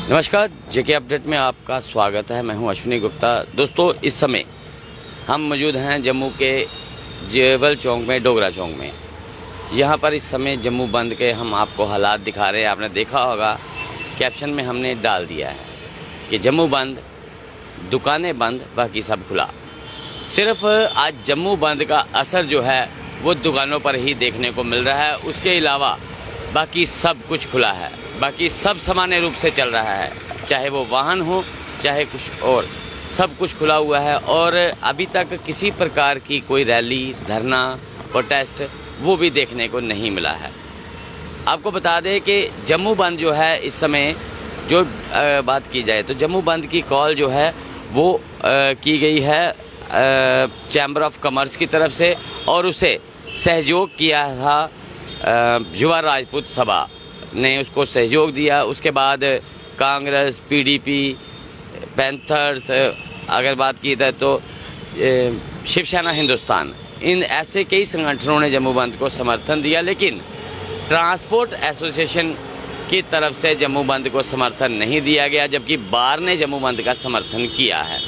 नमस्कार, जेके अपडेट में आपका स्वागत है। मैं हूं अश्विनी गुप्ता। दोस्तों, इस समय हम मौजूद हैं जम्मू के जेवल चौक में, डोगरा चौक में। यहां पर इस समय जम्मू बंद के हम आपको हालात दिखा रहे हैं। आपने देखा होगा कैप्शन में हमने डाल दिया है कि जम्मू बंद, दुकानें बंद, बाकी सब खुला। सिर्फ आज जम्मू बंद का असर जो है वो दुकानों पर ही देखने को मिल रहा है। उसके अलावा बाकी सब कुछ खुला है, बाकी सब सामान्य रूप से चल रहा है, चाहे वो वाहन हो चाहे कुछ और, सब कुछ खुला हुआ है। और अभी तक किसी प्रकार की कोई रैली, धरना, प्रोटेस्ट वो भी देखने को नहीं मिला है। आपको बता दें कि जम्मू बंद जो है इस समय जो बात की जाए तो जम्मू बंद की कॉल जो है वो की गई है चैम्बर ऑफ कॉमर्स की तरफ से, और उसे सहयोग किया था युवा राजपूत सभा ने उसको सहयोग दिया। उसके बाद कांग्रेस, पीडीपी, पैंथर्स, अगर बात की जाए तो शिवसेना हिंदुस्तान, इन ऐसे कई संगठनों ने जम्मू बंद को समर्थन दिया। लेकिन ट्रांसपोर्ट एसोसिएशन की तरफ से जम्मू बंद को समर्थन नहीं दिया गया, जबकि बार ने जम्मू बंद का समर्थन किया है।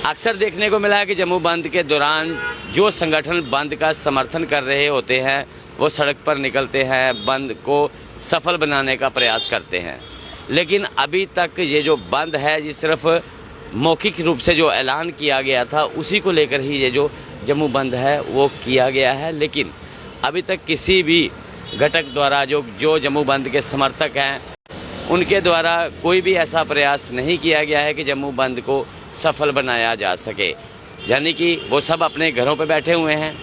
अक्सर देखने को मिला है कि जम्मू बंद के दौरान जो संगठन बंद का समर्थन कर रहे होते हैं वो सड़क पर निकलते हैं, बंद को सफल बनाने का प्रयास करते हैं। लेकिन अभी तक ये जो बंद है ये सिर्फ मौखिक रूप से जो ऐलान किया गया था उसी को लेकर ही ये जो जम्मू बंद है वो किया गया है। लेकिन अभी तक किसी भी घटक द्वारा जो जम्मू बंद के समर्थक हैं उनके द्वारा कोई भी ऐसा प्रयास नहीं किया गया है कि जम्मू बंद को सफल बनाया जा सके। यानी कि वो सब अपने घरों पर बैठे हुए हैं।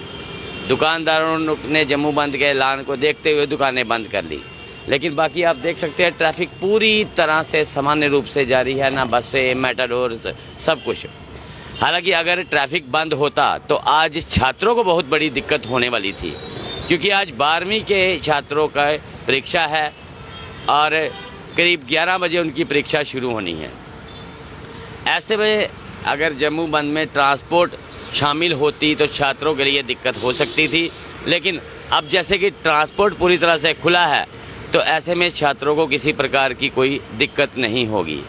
दुकानदारों ने जम्मू बंद के ऐलान को देखते हुए दुकानें बंद कर ली। लेकिन बाकी आप देख सकते हैं ट्रैफिक पूरी तरह से सामान्य रूप से जारी है, ना बसें, मेटाडोर, सब कुछ। हालांकि अगर ट्रैफिक बंद होता तो आज छात्रों को बहुत बड़ी दिक्कत होने वाली थी, क्योंकि आज 12वीं के छात्रों का परीक्षा है और करीब 11 बजे उनकी परीक्षा शुरू होनी है। ऐसे में अगर जम्मू बंद में ट्रांसपोर्ट शामिल होती तो छात्रों के लिए दिक्कत हो सकती थी। लेकिन अब जैसे कि ट्रांसपोर्ट पूरी तरह से खुला है तो ऐसे में छात्रों को किसी प्रकार की कोई दिक्कत नहीं होगी।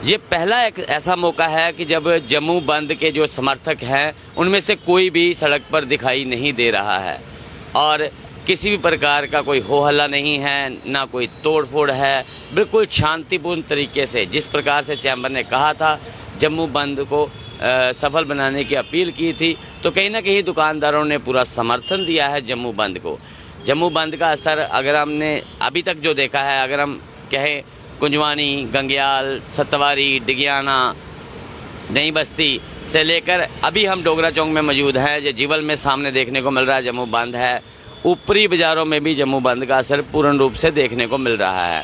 ये पहला एक ऐसा मौका है कि जब जम्मू बंद के जो समर्थक हैं उनमें से कोई भी सड़क पर दिखाई नहीं दे रहा है और किसी भी प्रकार का कोई हो हल्ला नहीं है, ना कोई तोड़ फोड़ है। बिल्कुल शांतिपूर्ण तरीके से, जिस प्रकार से चैम्बर ने कहा था जम्मू बंद को सफल बनाने की अपील की थी, तो कहीं ना कहीं दुकानदारों ने पूरा समर्थन दिया है जम्मू बंद को। जम्मू बंद का असर अगर हमने अभी तक जो देखा है, अगर हम कहें कुंजवानी, गंगयाल, सत्तवारी, डिगियाना, नई बस्ती से लेकर अभी हम डोगरा चौक में मौजूद हैं, जो जीवल में सामने देखने को मिल रहा है जम्मू बंद है। ऊपरी बाज़ारों में भी जम्मू बंद का असर पूर्ण रूप से देखने को मिल रहा है।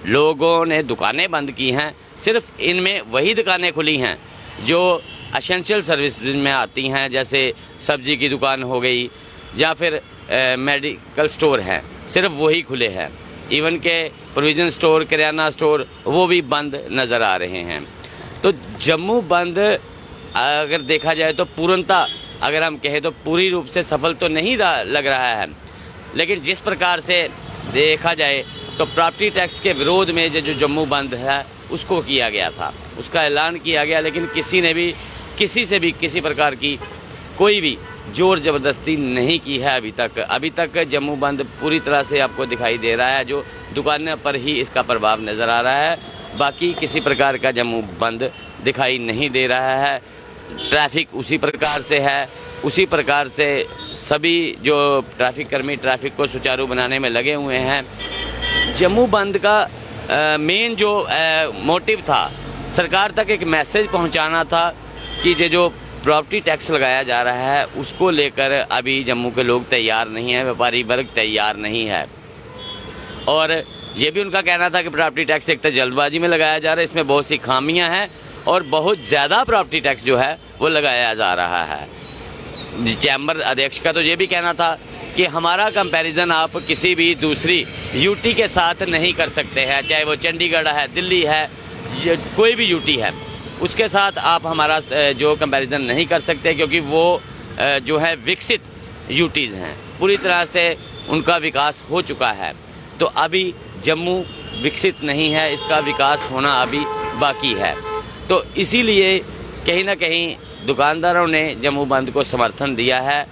लोगों ने दुकानें बंद की हैं, सिर्फ इनमें वही दुकानें खुली हैं जो एसेंशियल सर्विस में आती हैं, जैसे सब्जी की दुकान हो गई या फिर मेडिकल स्टोर हैं, सिर्फ वही खुले हैं। इवन के प्रोविजन स्टोर, किराना स्टोर वो भी बंद नज़र आ रहे हैं। तो जम्मू बंद अगर देखा जाए तो पूर्णतः अगर हम कहें तो पूरी रूप से सफल तो नहीं लग रहा है। लेकिन जिस प्रकार से देखा जाए तो प्रॉपर्टी टैक्स के विरोध में जो जम्मू बंद है उसको किया गया था, उसका ऐलान किया गया, लेकिन किसी ने भी किसी से भी किसी प्रकार की कोई भी जोर ज़बरदस्ती नहीं की है अभी तक जम्मू बंद पूरी तरह से आपको दिखाई दे रहा है। जो दुकानों पर ही इसका प्रभाव नज़र आ रहा है, बाकी किसी प्रकार का जम्मू बंद दिखाई नहीं दे रहा है। ट्रैफिक उसी प्रकार से है, उसी प्रकार से सभी जो ट्रैफिक कर्मी ट्रैफिक को सुचारू बनाने में लगे हुए हैं। जम्मू बंद का मेन जो मोटिव था, सरकार तक एक मैसेज पहुंचाना था कि ये जो प्रॉपर्टी टैक्स लगाया जा रहा है उसको लेकर अभी जम्मू के लोग तैयार नहीं हैं, व्यापारी वर्ग तैयार नहीं है। और ये भी उनका कहना था कि प्रॉपर्टी टैक्स एक तो जल्दबाजी में लगाया जा रहा है, इसमें बहुत सी खामियां हैं और बहुत ज़्यादा प्रॉपर्टी टैक्स जो है वो लगाया जा रहा है। चैम्बर अध्यक्ष का तो ये भी कहना था कि हमारा कंपैरिजन आप किसी भी दूसरी यूटी के साथ नहीं कर सकते हैं, चाहे वो चंडीगढ़ है, दिल्ली है, कोई भी यूटी है, उसके साथ आप हमारा जो कंपैरिजन नहीं कर सकते, क्योंकि वो जो है विकसित यूटीज़ हैं, पूरी तरह से उनका विकास हो चुका है। तो अभी जम्मू विकसित नहीं है, इसका विकास होना अभी बाकी है। तो इसीलिए कहीं ना कहीं दुकानदारों ने जम्मू बंद को समर्थन दिया है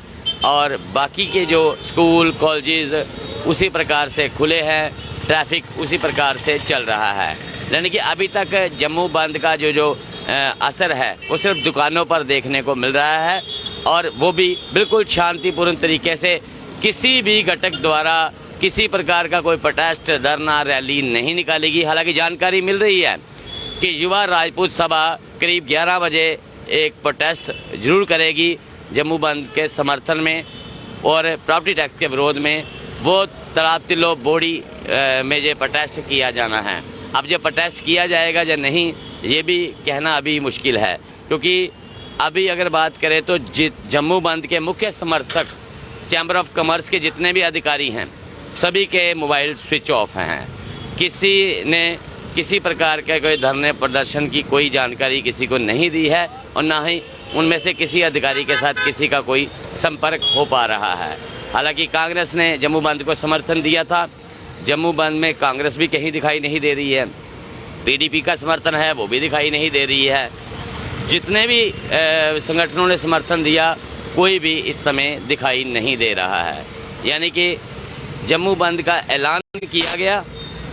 और बाकी के जो स्कूल कॉलेजेस उसी प्रकार से खुले हैं, ट्रैफिक उसी प्रकार से चल रहा है। यानी कि अभी तक जम्मू बंद का जो असर है वो सिर्फ दुकानों पर देखने को मिल रहा है और वो भी बिल्कुल शांतिपूर्ण तरीके से, किसी भी घटक द्वारा किसी प्रकार का कोई प्रोटेस्ट, धरना, रैली नहीं निकालेगी। हालांकि जानकारी मिल रही है कि युवा राजपूत सभा करीब 11 बजे एक प्रोटेस्ट जरूर करेगी जम्मू बंद के समर्थन में और प्रॉपर्टी टैक्स के विरोध में। वो तालाब तिल्लो बोड़ी में ये प्रोटेस्ट किया जाना है। अब जो प्रोटेस्ट किया जाएगा या नहीं, ये भी कहना अभी मुश्किल है, क्योंकि अभी अगर बात करें तो जम्मू बंद के मुख्य समर्थक चैम्बर ऑफ कॉमर्स के जितने भी अधिकारी हैं, सभी के मोबाइल स्विच ऑफ हैं। किसी ने किसी प्रकार के कोई धरने प्रदर्शन की कोई जानकारी किसी को नहीं दी है और ना ही उनमें से किसी अधिकारी के साथ किसी का कोई संपर्क हो पा रहा है। हालांकि कांग्रेस ने जम्मू बंद को समर्थन दिया था, जम्मू बंद में कांग्रेस भी कहीं दिखाई नहीं दे रही है, पीडीपी का समर्थन है वो भी दिखाई नहीं दे रही है। जितने भी संगठनों ने समर्थन दिया, कोई भी इस समय दिखाई नहीं दे रहा है। यानी कि जम्मू बंद का ऐलान किया गया,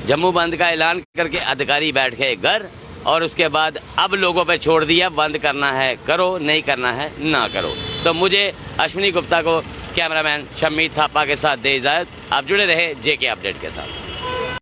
जम्मू बंद का ऐलान करके अधिकारी बैठ गए घर और उसके बाद अब लोगों पे छोड़ दिया, बंद करना है करो, नहीं करना है ना करो। तो मुझे अश्विनी गुप्ता को कैमरामैन शम्मी थापा के साथ दे इजाजत। आप जुड़े रहे जेके अपडेट के साथ।